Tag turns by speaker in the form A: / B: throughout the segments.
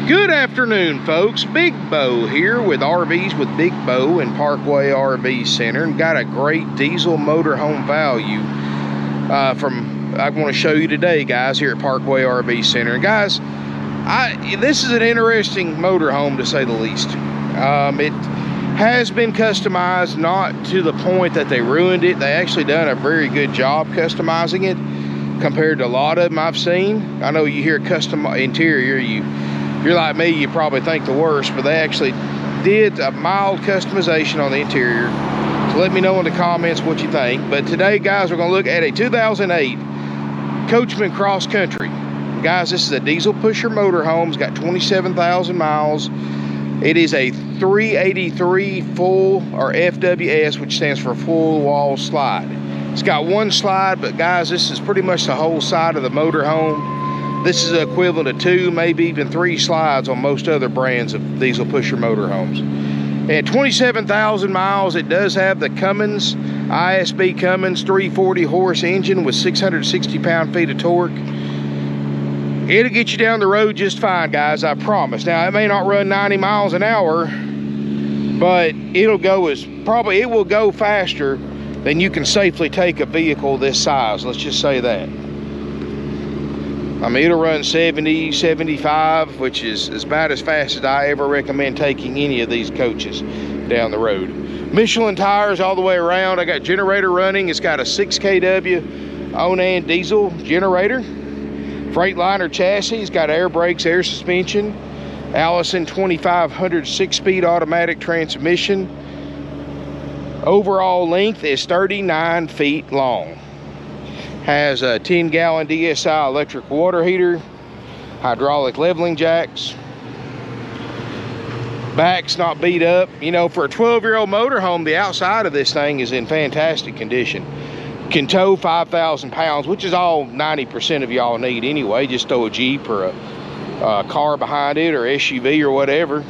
A: Good afternoon, folks. Big Bo here with RVs with Big Bo and Parkway RV Center, and got a great diesel motorhome value I want to show you today, guys, here at Parkway RV Center. And guys, this is an interesting motorhome, to say the least. It has been customized, not to the point that they ruined it. They actually done a very good job customizing it compared to a lot of them I've seen. I know you hear custom interior, if you're like me, you probably think the worst, but they actually did a mild customization on the interior. So let me know in the comments what you think. But today, guys, we're going to look at a 2008 Coachmen Cross Country. Guys, this is a diesel pusher motorhome. It's got 27,000 miles. It is a 383 full, or FWS, which stands for full wall slide. It's got one slide, but guys, this is pretty much the whole side of the motorhome. This is equivalent to 2, maybe even 3 slides on most other brands of diesel pusher motorhomes. At 27,000 miles, it does have the Cummins, ISB Cummins 340 horse engine with 660 pound-feet of torque. It'll get you down the road just fine, guys, I promise. Now, it may not run 90 miles an hour, but it will go faster than you can safely take a vehicle this size. Let's just say that. I mean, it'll run 70, 75, which is about as fast as I ever recommend taking any of these coaches down the road. Michelin tires all the way around. I got generator running. It's got a 6 kW Onan diesel generator. Freightliner chassis. It's got air brakes, air suspension. Allison 2500 6-speed automatic transmission. Overall length is 39 feet long. Has a 10-gallon DSI electric water heater, hydraulic leveling jacks. Back's not beat up. You know, for a 12-year-old motorhome, the outside of this thing is in fantastic condition. Can tow 5,000 pounds, which is all 90% of y'all need anyway. Just throw a Jeep or a car behind it, or SUV or whatever.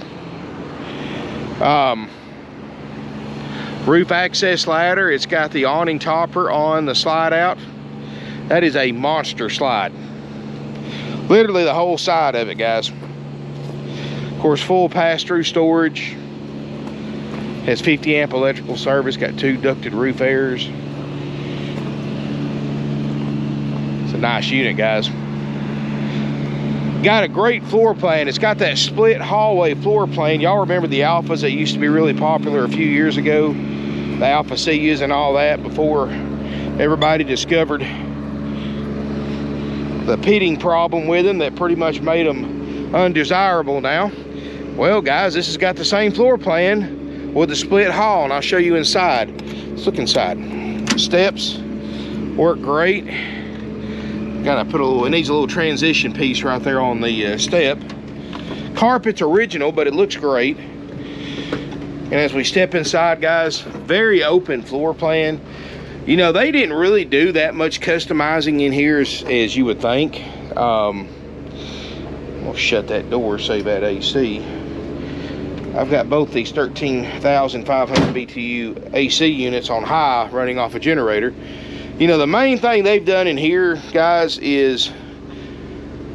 A: Roof access ladder. It's got the awning topper on the slide out. That is a monster slide. Literally the whole side of it, guys. Of course, full pass-through storage. Has 50 amp electrical service. Got 2 ducted roof airs. It's a nice unit, guys. Got a great floor plan. It's got that split hallway floor plan. Y'all remember the Alphas that used to be really popular a few years ago? The Alpha Cias and all that, before everybody discovered the pitting problem with them that pretty much made them undesirable now. Well, guys, this has got the same floor plan with the split hall, and I'll show you inside. Let's look inside. Steps work great. Gotta put it needs a little transition piece right there on the step. Carpet's original, but it looks great. And as we step inside, guys, very open floor plan. You know, they didn't really do that much customizing in here as you would think. We'll shut that door, save that AC. I've got both these 13,500 BTU AC units on high running off a generator. You know, the main thing they've done in here, guys, is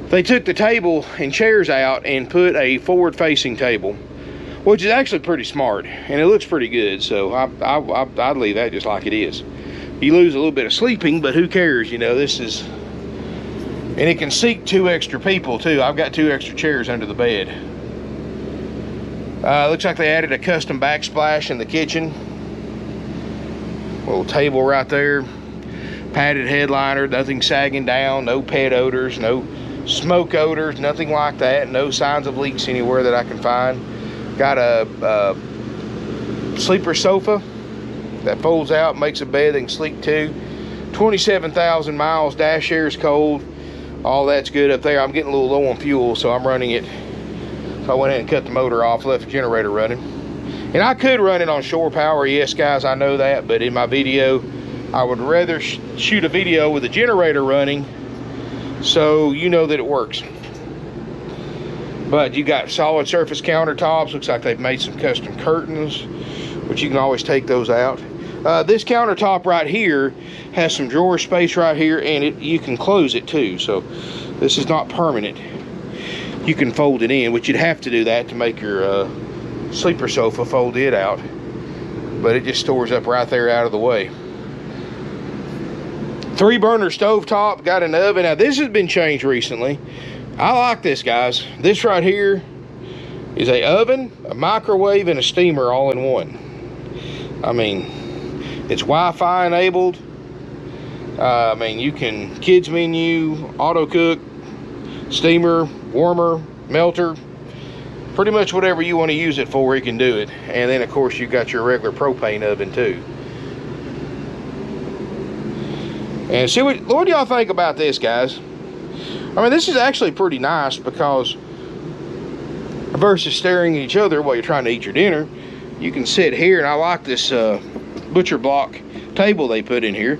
A: they took the table and chairs out and put a forward-facing table, which is actually pretty smart, and it looks pretty good. So I'd leave that just like it is. You lose a little bit of sleeping, but who cares? You know, this is, and it can seat 2 extra people too. I've got 2 extra chairs under the bed. Looks like they added a custom backsplash in the kitchen. Little table right there. Padded headliner, nothing sagging down, no pet odors, no smoke odors, nothing like that. No signs of leaks anywhere that I can find. Got a sleeper sofa that folds out, makes a bed and sleep too. 27,000 miles, dash air is cold. All that's good up there. I'm getting a little low on fuel, so I'm running it. So I went ahead and cut the motor off, left the generator running. And I could run it on shore power, yes guys, I know that, but in my video, I would rather shoot a video with the generator running so you know that it works. But you got solid surface countertops. Looks like they've made some custom curtains, but you can always take those out. This countertop right here has some drawer space right here, and you can close it too, so this is not permanent. you can fold it in, which you'd have to do that to make your sleeper sofa, fold it out. But it just stores up right there out of the way. 3-burner stovetop, got an oven. Now this has been changed recently. I like this, guys. This right here is a oven, a microwave, and a steamer all in one. I mean, it's Wi-Fi enabled. I mean, you can kids menu, auto cook, steamer, warmer, melter, pretty much whatever you want to use it for, you can do it. And then of course you got your regular propane oven too. And see what do y'all think about this, guys? I mean, this is actually pretty nice, because versus staring at each other while you're trying to eat your dinner, you can sit here. And I like this butcher block table they put in here.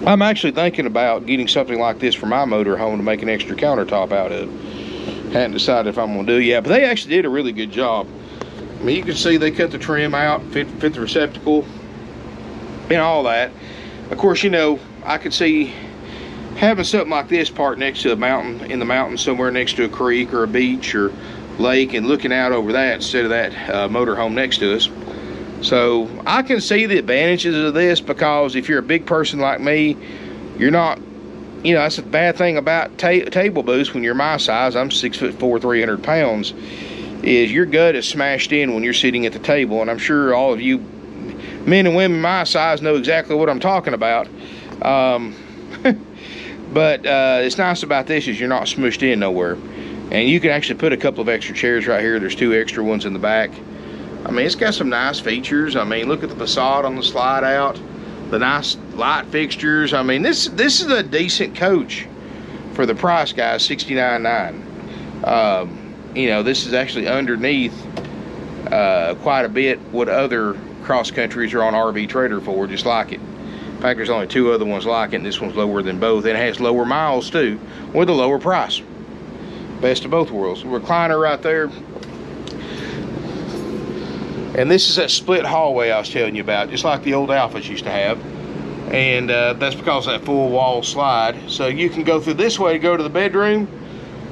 A: I'm actually thinking about getting something like this for my motor home to make an extra countertop out of. Hadn't decided if I'm gonna do it yet, but they actually did a really good job. I mean, you can see they cut the trim out, fit the receptacle, and all that. Of course, you know, I could see having something like this parked next to a mountain, in the mountains somewhere next to a creek or a beach or lake, and looking out over that instead of that motorhome next to us. So I can see the advantages of this, because if you're a big person like me, you're not, you know, that's the bad thing about table booths when you're my size. I'm 6'4", 300 pounds, is your gut is smashed in when you're sitting at the table. And I'm sure all of you men and women my size know exactly what I'm talking about. But it's nice about this is you're not smushed in nowhere. And you can actually put a couple of extra chairs right here. There's 2 extra ones in the back. I mean, it's got some nice features. I mean, look at the facade on the slide out, the nice light fixtures. I mean, this is a decent coach for the price, guys. $69.9. You know, this is actually underneath quite a bit what other cross countries are on RV Trader for, just like it. In fact, there's only 2 other ones like it, and this one's lower than both. And it has lower miles too, with a lower price. Best of both worlds. Recliner right there. And this is that split hallway I was telling you about, just like the old Alphas used to have. And that's because of that full wall slide. So you can go through this way to go to the bedroom,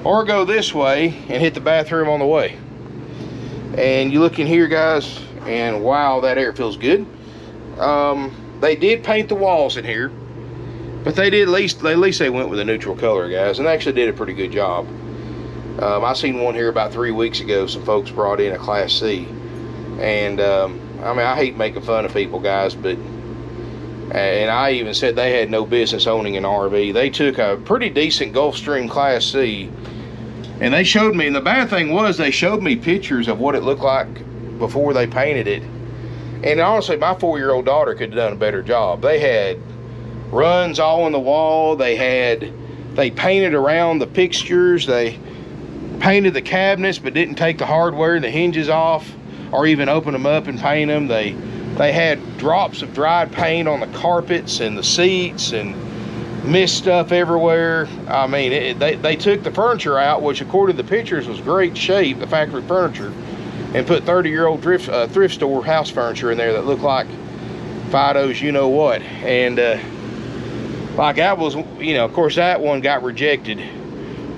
A: or go this way and hit the bathroom on the way. And you look in here, guys, and wow, that air feels good. They did paint the walls in here, but they did at least they went with a neutral color, guys, and they actually did a pretty good job. I seen one here about 3 weeks ago. Some folks brought in a Class C, and I mean, I hate making fun of people, guys, but and I even said they had no business owning an RV. They took a pretty decent Gulfstream Class C, and they showed me, and the bad thing was they showed me pictures of what it looked like before they painted it. And honestly, my 4-year-old daughter could have done a better job. They had runs all on the wall. They painted around the fixtures. They painted the cabinets, but didn't take the hardware and the hinges off, or even open them up and paint them. They had drops of dried paint on the carpets and the seats, and mist stuff everywhere. I mean, they took the furniture out, which according to the pictures was great shape, the factory furniture, and put 30-year-old thrift store house furniture in there that looked like Fido's you know what. And like that was, you know, of course that one got rejected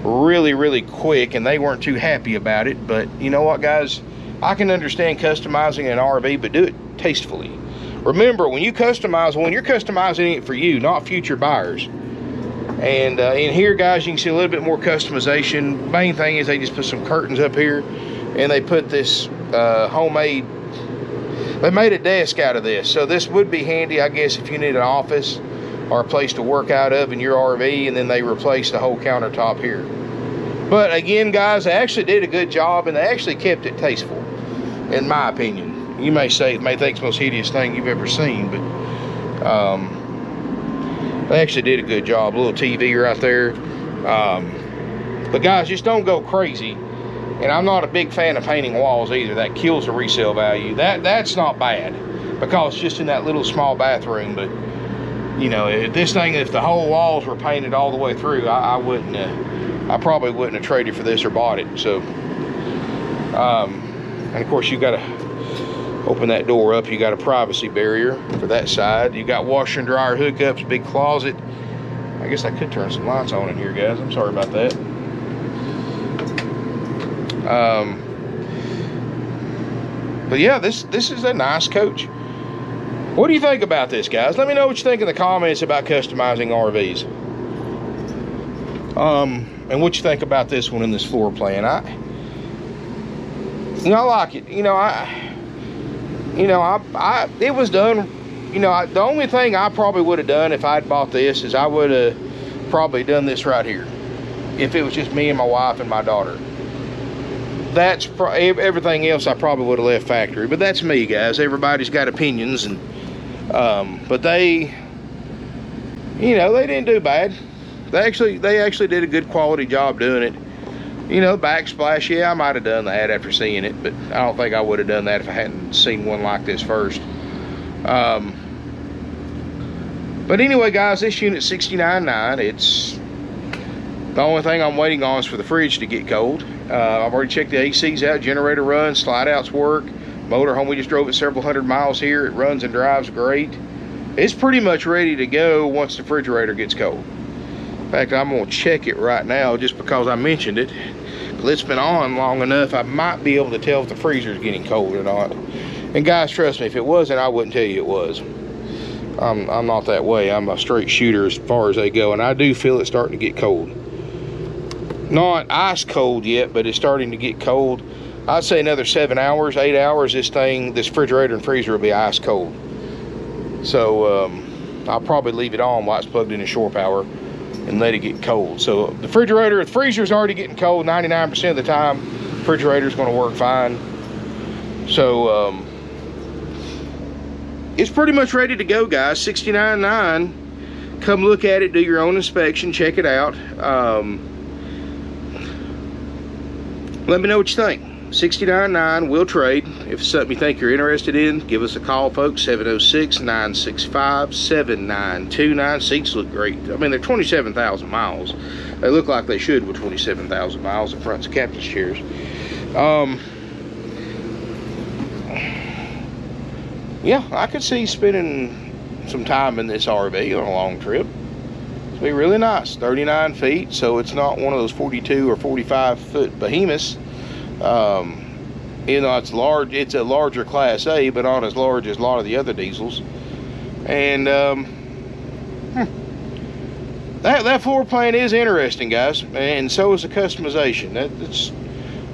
A: really quick, and they weren't too happy about it. But you know what, guys, I can understand customizing an RV, but do it tastefully. Remember, when you customize one, you're customizing it for you, not future buyers. And in here, guys, you can see a little bit more customization. Main thing is they just put some curtains up here, and they put this homemade, they made a desk out of this. So this would be handy, I guess, if you need an office or a place to work out of in your RV. And then they replaced the whole countertop here. But again, guys, they actually did a good job, and they actually kept it tasteful, in my opinion. You may say, it may think it's the most hideous thing you've ever seen, but they actually did a good job. A little TV right there. But guys, just don't go crazy. And I'm not a big fan of painting walls either. That kills the resale value. That's not bad, because it's just in that little small bathroom. But you know, if the whole walls were painted all the way through, I probably wouldn't have traded for this or bought it. So and of course, you got to open that door up. You got a privacy barrier for that side. You got washer and dryer hookups, big closet. I guess I could turn some lights on in here, guys. I'm sorry about that. But yeah, this is a nice coach. What do you think about this, guys? Let me know what you think in the comments about customizing RVs. And what you think about this one in this floor plan. I like it. It was done. The only thing I probably would have done if I'd bought this is I would have probably done this right here. If it was just me and my wife and my daughter. That's everything else I probably would have left factory. But that's me, guys. Everybody's got opinions, and but they didn't do bad. They actually did a good quality job doing it. Backsplash, yeah, I might have done that after seeing it, but I don't think I would have done that if I hadn't seen one like this first. But anyway, guys, this unit's $69.9. It's the only thing I'm waiting on is for the fridge to get cold. I've already checked the ACs out, generator runs, slide outs work. Motorhome, we just drove it several hundred miles here. It runs and drives great. It's pretty much ready to go once the refrigerator gets cold. In fact, I'm gonna check it right now just because I mentioned it. It's been on long enough, I might be able to tell if the freezer's getting cold or not. And guys, trust me, if it wasn't, I wouldn't tell you it was. I'm not that way. I'm a straight shooter as far as they go, and I do feel it starting to get cold. Not ice cold yet, but it's starting to get cold. I'd say another 7 hours, 8 hours, this refrigerator and freezer will be ice cold. So I'll probably leave it on while it's plugged into shore power and let it get cold. So the freezer's already getting cold 99% of the time. Refrigerator's gonna work fine. So it's pretty much ready to go, guys. $69.9. Come look at it, do your own inspection, check it out. Let me know what you think. $69.9, we'll trade. If it's something you think you're interested in, give us a call, folks. 706-965-7929. Seats look great. I mean, they're 27,000 miles. They look like they should with 27,000 miles. The front's captain's chairs. Yeah, I could see spending some time in this RV on a long trip. It'd be really nice. 39 feet, so it's not one of those 42 or 45 foot behemoths. It's large. It's a larger Class A, but not as large as a lot of the other diesels. And that floor plan is interesting, guys, and so is the customization.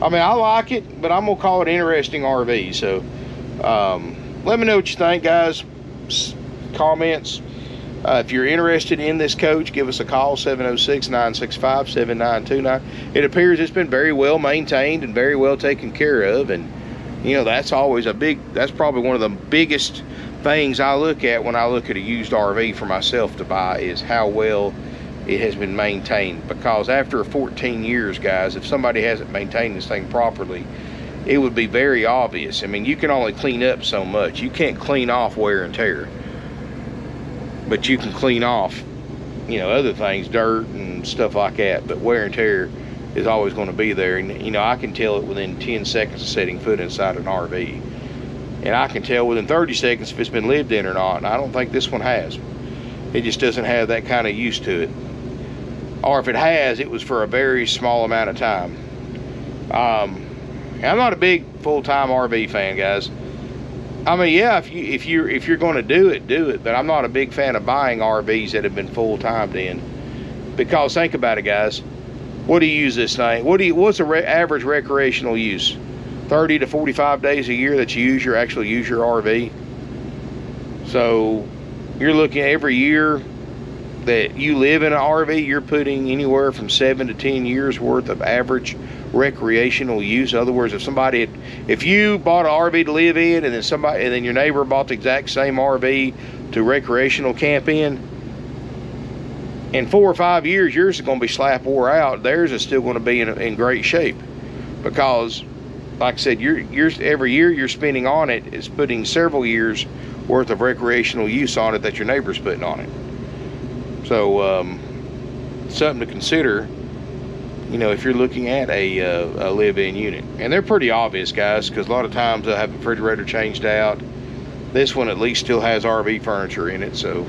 A: I mean, I like it, but I'm gonna call it interesting RV. So let me know what you think, guys. Comments. If you're interested in this coach, give us a call, 706-965-7929. It appears it's been very well maintained and very well taken care of, and that's always that's probably one of the biggest things I look at when I look at a used RV for myself to buy, is how well it has been maintained. Because after 14 years, guys, if somebody hasn't maintained this thing properly, it would be very obvious. I mean, you can only clean up so much. You can't clean off wear and tear, but you can clean off, other things, dirt and stuff like that. But wear and tear is always going to be there. And, I can tell it within 10 seconds of setting foot inside an RV. And I can tell within 30 seconds if it's been lived in or not. And I don't think this one has. It just doesn't have that kind of use to it. Or if it has, it was for a very small amount of time. I'm not a big full-time RV fan, guys. I mean, yeah, if you're going to do it. But I'm not a big fan of buying RVs that have been full-timed in, because think about it, guys. What do you use this thing? What's the average recreational use? 30 to 45 days a year that you actually use your RV. So you're looking at every year that you live in an RV, you're putting anywhere from 7 to 10 years worth of average recreational use. In other words, if you bought an RV to live in, and then your neighbor bought the exact same RV to recreational camp in 4 or 5 years, yours is going to be slap wore out. Theirs is still going to be in great shape, because, like I said, every year you're spending on it is putting several years worth of recreational use on it that your neighbor's putting on it. So something to consider, if you're looking at a live-in unit. And they're pretty obvious, guys, because a lot of times they'll have the refrigerator changed out. This one at least still has RV furniture in it, so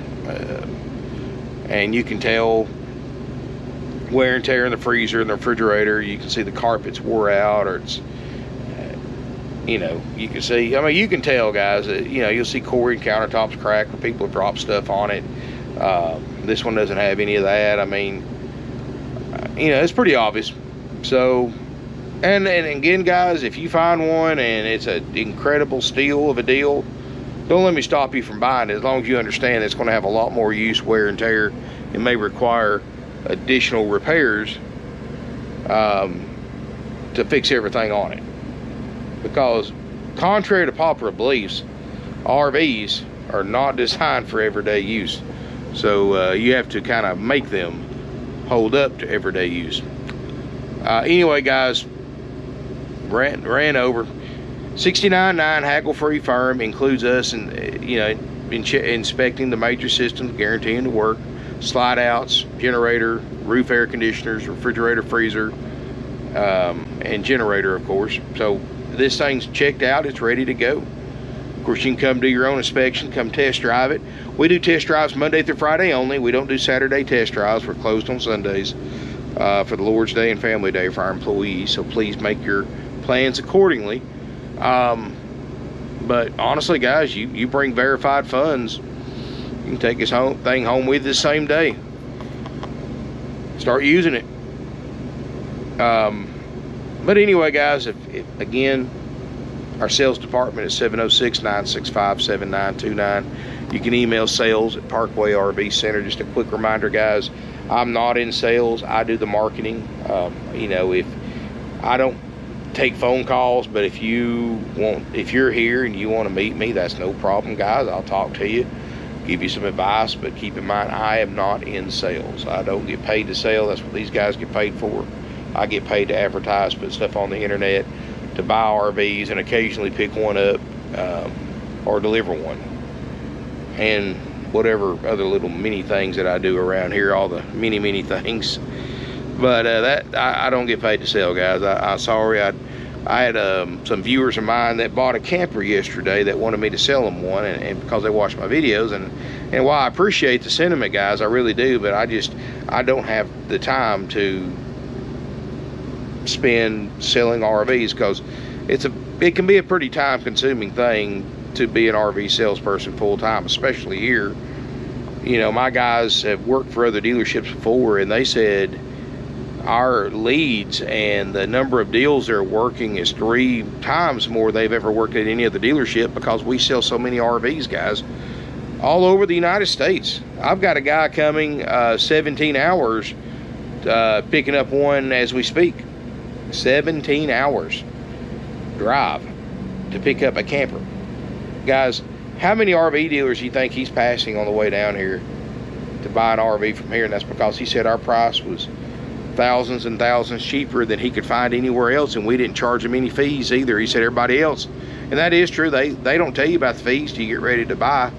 A: and you can tell wear and tear in the freezer and the refrigerator. You can see the carpet's wore out, or it's, you know, you can see, I mean, you can tell, guys, that, you know, you'll see Corey and countertops crack where people have dropped stuff on it. This one doesn't have any of that. I mean, you know, it's pretty obvious. So, and again, guys, if you find one and it's an incredible steal of a deal, don't let me stop you from buying it, as long as you understand it's going to have a lot more use, wear and tear. It may require additional repairs to fix everything on it. Because contrary to popular beliefs, RVs are not designed for everyday use. So you have to kind of make them hold up to everyday use. Anyway, guys, ran over. $69.9 haggle-free firm, includes us and, you know, inspecting the major systems, guaranteeing the work, slide outs, generator, roof air conditioners, refrigerator, freezer, and generator, of course. So this thing's checked out, it's ready to go. Of course, you can come do your own inspection, come test drive it. We do test drives Monday through Friday only. We don't do Saturday test drives. We're closed on Sundays for the Lord's Day and Family Day for our employees. So please make your plans accordingly. But honestly, guys, you bring verified funds, you can take this thing home with you the same day. Start using it. But anyway, guys, if again, our sales department is 706-965-7929. You can email sales at Parkway RV Center. Just a quick reminder, guys, I'm not in sales. I do the marketing. You know, if I don't take phone calls, but if you're here and you want to meet me, that's no problem, guys. I'll talk to you, give you some advice, but keep in mind, I am not in sales. I don't get paid to sell. That's what these guys get paid for. I get paid to advertise, put stuff on the internet, to buy RVs, and occasionally pick one up or deliver one, and whatever other little mini things that I do around here, all the many things. But that I don't get paid to sell, guys. I'm sorry. I had some viewers of mine that bought a camper yesterday that wanted me to sell them one, and because they watched my videos, and while I appreciate the sentiment, guys, I really do, but I don't have the time to spend selling RVs, because it can be a pretty time-consuming thing to be an RV salesperson full-time, especially here. You know, my guys have worked for other dealerships before, and they said our leads and the number of deals they're working is 3 times more they've ever worked at any other dealership, because we sell so many RVs, guys, all over the United States. I've got a guy coming 17 hours picking up one as we speak. 17 hours drive to pick up a camper. Guys, how many RV dealers do you think he's passing on the way down here to buy an RV from here? And that's because he said our price was thousands and thousands cheaper than he could find anywhere else, and we didn't charge him any fees either. He said everybody else, and that is true, they don't tell you about the fees till you get ready to buy.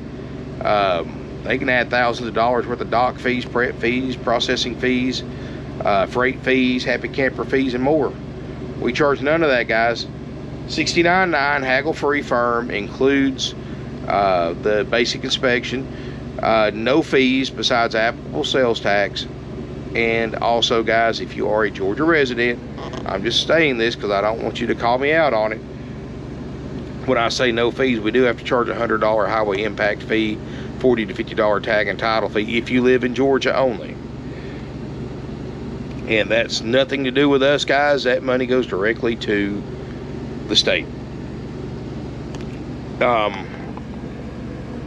A: They can add thousands of dollars worth of dock fees, prep fees, processing fees, freight fees, happy camper fees, and more. We charge none of that, guys. $69.9 haggle-free firm, includes the basic inspection, no fees besides applicable sales tax. And also, guys, if you are a Georgia resident, I'm just saying this because I don't want you to call me out on it. When I say no fees, we do have to charge a $100 highway impact fee, $40 to $50 tag and title fee if you live in Georgia only. And that's nothing to do with us, guys. That money goes directly to the state.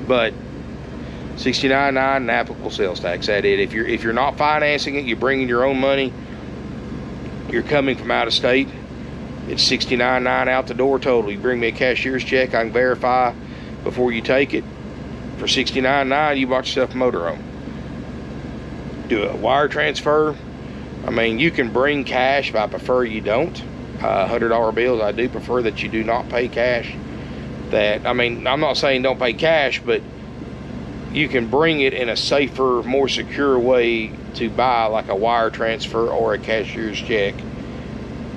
A: But $69.9 and applicable sales tax. That's it. If you're not financing it, you're bringing your own money, you're coming from out of state, it's $69.9 out the door total. You bring me a cashier's check, I can verify before you take it. For $69.9, you bought yourself a motorhome. Do a wire transfer. I mean, you can bring cash, but I prefer you don't. $100 bills, I do prefer that you do not pay cash. I mean, I'm not saying don't pay cash, but you can bring it in a safer, more secure way to buy, like a wire transfer or a cashier's check,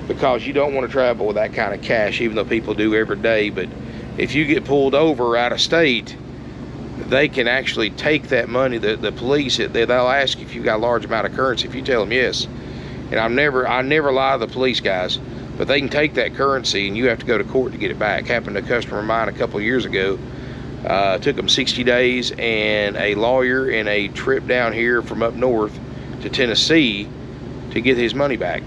A: because you don't want to travel with that kind of cash, even though people do every day. But if you get pulled over out of state, they can actually take that money. The police, they'll ask you if you've got a large amount of currency. If you tell them yes, and I never lie to the police guys, but they can take that currency and you have to go to court to get it back. Happened to a customer of mine a couple of years ago. Took them 60 days and a lawyer and a trip down here from up north to Tennessee to get his money back.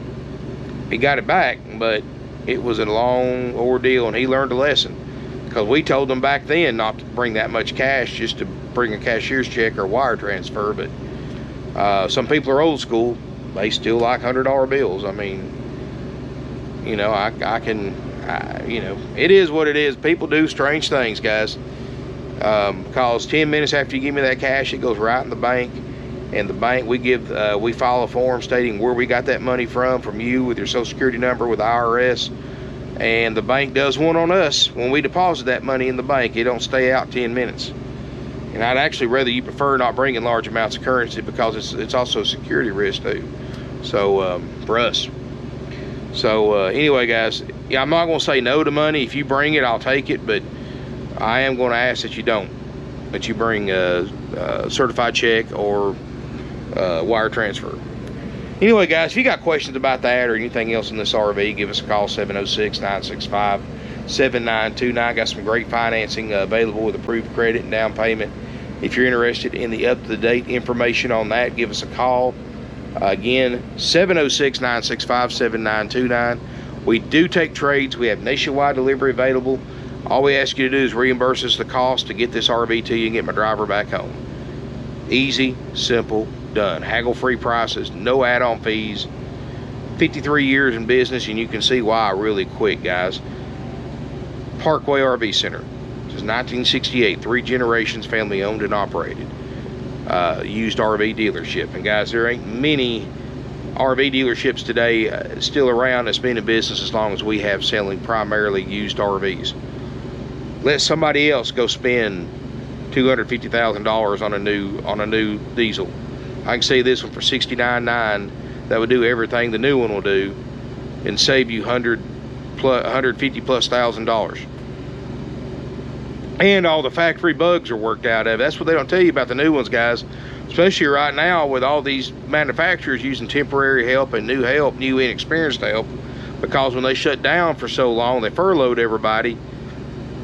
A: He got it back, but it was a long ordeal, and he learned a lesson, because we told them back then not to bring that much cash, just to bring a cashier's check or wire transfer. But some people are old school. They still like $100 bills. I mean, you know, you know, it is what it is. People do strange things, guys. Because 10 minutes after you give me that cash, it goes right in the bank. And the bank, we file a form stating where we got that money from you, with your social security number, with the IRS. And the bank does one on us when we deposit that money in the bank. It don't stay out 10 minutes. And I'd actually rather you prefer not bringing large amounts of currency, because it's also a security risk too. So for us. So anyway, guys, yeah, I'm not going to say no to money. If you bring it, I'll take it, but I am going to ask that you don't. That you bring a certified check or wire transfer. Anyway, guys, if you got questions about that or anything else in this RV, give us a call, 706-965-7929. Got some great financing available with approved credit and down payment. If you're interested in the up-to-date information on that, give us a call. Again, 706-965-7929. We do take trades. We have nationwide delivery available. All we ask you to do is reimburse us the cost to get this RV to you and get my driver back home. Easy, simple, done. Haggle-free prices, no add-on fees. 53 years in business, and you can see why really quick, guys. Parkway RV Center. This is 1968, 3 generations, family owned and operated. Used RV dealership. And guys, there ain't many RV dealerships today still around that's been in business as long as we have, selling primarily used RVs. Let somebody else go spend $250,000 on a new diesel. I can see this one for $69,900 that would do everything the new one will do and save you $150,000+. And all the factory bugs are worked out of. That's what they don't tell you about the new ones, guys. Especially right now with all these manufacturers using temporary help and new inexperienced help, because when they shut down for so long, they furloughed everybody.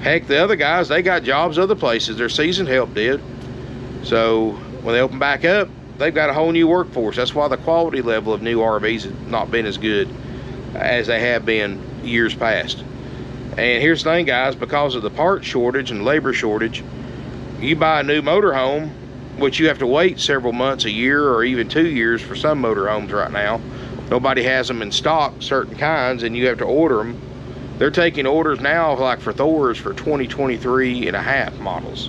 A: Heck, the other guys, they got jobs other places. Their seasoned help did. So when they open back up, they've got a whole new workforce. That's why the quality level of new RVs has not been as good as they have been years past. And here's the thing, guys, because of the parts shortage and labor shortage, you buy a new motorhome, which you have to wait several months, a year, or even 2 years for some motorhomes right now. Nobody has them in stock, certain kinds, and you have to order them. They're taking orders now, like for Thors, for 2023 and a half models,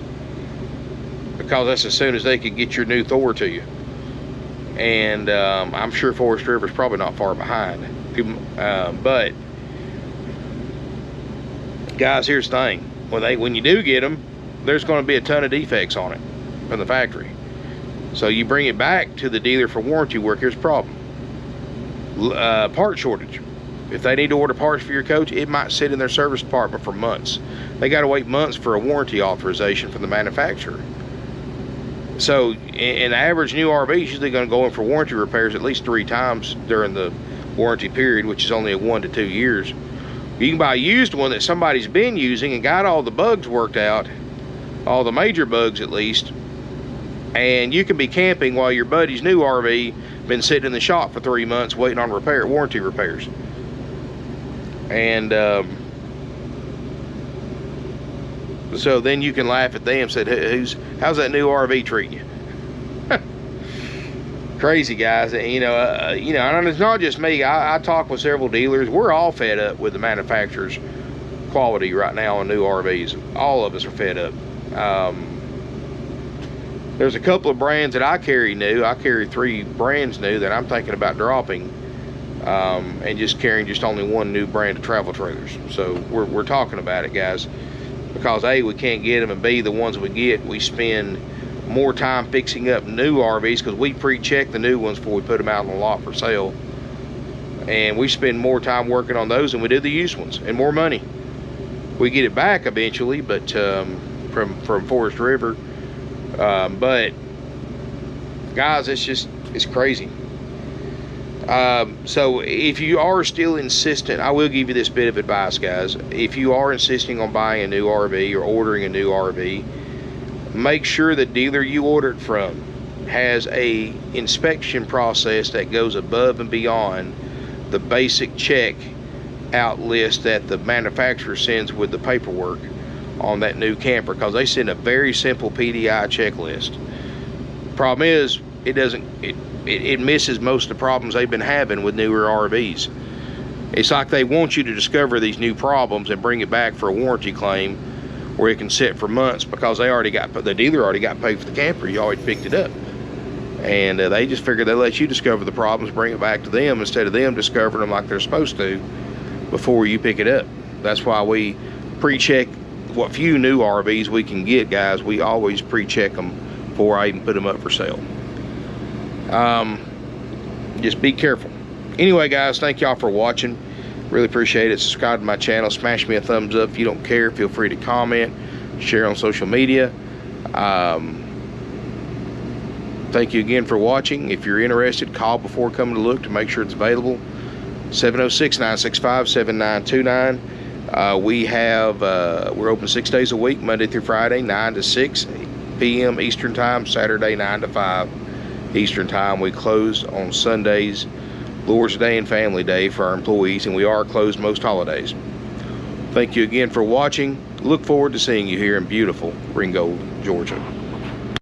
A: because that's as soon as they could get your new Thor to you. And I'm sure Forest River's probably not far behind. But guys, here's the thing: when you do get them, there's going to be a ton of defects on it from the factory. So you bring it back to the dealer for warranty work. Here's the problem: part shortage. If they need to order parts for your coach, it might sit in their service department for months. They got to wait months for a warranty authorization from the manufacturer. So an average new RV is usually going to go in for warranty repairs at least 3 times during the warranty period, which is only 1 to 2 years. You can buy a used one that somebody's been using and got all the bugs worked out, all the major bugs at least, and you can be camping while your buddy's new RV been sitting in the shop for 3 months waiting on warranty repairs. And so then you can laugh at them and say, how's that new RV treating you? Crazy, guys. You know, and it's not just me. I talk with several dealers. We're all fed up with the manufacturer's quality right now on new RVs. All of us are fed up. There's a couple of brands that I carry new. I carry 3 brands new that I'm thinking about dropping. And just carrying just only one new brand of travel trailers. So we're talking about it, guys, because A, we can't get them, and B, the ones we get, we spend more time fixing up new RVs, because we pre-check the new ones before we put them out on the lot for sale, and we spend more time working on those than we do the used ones, and more money. We get it back eventually, but from Forest River, But guys, it's crazy. So if you are still insistent, I will give you this bit of advice, guys. If you are insisting on buying a new RV or ordering a new RV, make sure the dealer you ordered from has a inspection process that goes above and beyond the basic check out list that the manufacturer sends with the paperwork on that new camper, because they send a very simple PDI checklist. Problem is, it misses most of the problems they've been having with newer RVs. It's like they want you to discover these new problems and bring it back for a warranty claim where it can sit for months, because the dealer already got paid for the camper. You already picked it up, and they just figured they let you discover the problems, bring it back to them instead of them discovering them like they're supposed to before you pick it up. That's why we pre-check what few new RVs we can get, guys. We always pre-check them before I even put them up for sale. Just be careful. Anyway, guys, thank y'all for watching. Really appreciate it. Subscribe to my channel. Smash me a thumbs up. If you don't care, feel free to comment, share on social media. Thank you again for watching. If you're interested, call before coming to look to make sure it's available. 706-965-7929. We're open 6 days a week, Monday through Friday, 9 to 6 p.m. Eastern Time, Saturday 9 to 5 Eastern Time. We close on Sundays, Lord's Day and Family Day for our employees, and we are closed most holidays. Thank you again for watching. Look forward to seeing you here in beautiful Ringgold, Georgia.